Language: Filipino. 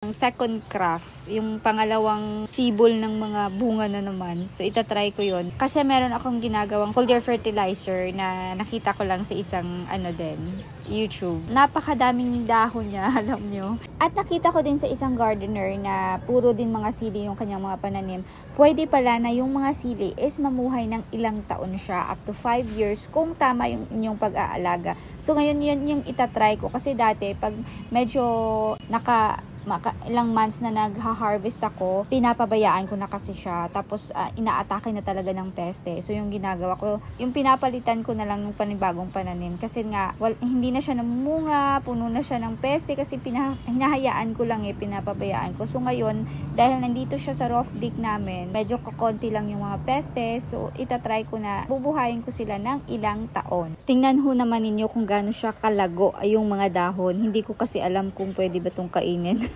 Ang second craft, yung pangalawang sibol ng mga bunga na naman. So, itatry ko yun. Kasi meron akong ginagawang foliar fertilizer na nakita ko lang sa isang YouTube. Napakadaming dahon niya, alam nyo. At nakita ko din sa isang gardener na puro din mga sili yung kanyang mga pananim. Pwede pala na yung mga sili is mamuhay ng ilang taon siya, up to 5 years, kung tama yung inyong pag-aalaga. So, ngayon yun yung itatry ko. Kasi dati, pag medyo ilang months na nagha-harvest ako, pinapabayaan ko na kasi siya. Tapos, inaatake na talaga ng peste. So, yung ginagawa ko, yung pinapalitan ko na lang ng panibagong pananim. Kasi nga, hindi na siya namumunga, puno na siya ng peste kasi hinahayaan ko lang pinapabayaan ko. So, ngayon, dahil nandito siya sa rough dig namin, medyo kakonti lang yung mga peste. So, itatry ko na bubuhayin ko sila ng ilang taon. Tingnan ho naman ninyo kung gaano siya kalago ay yung mga dahon. Hindi ko kasi alam kung pwede ba itong kainin.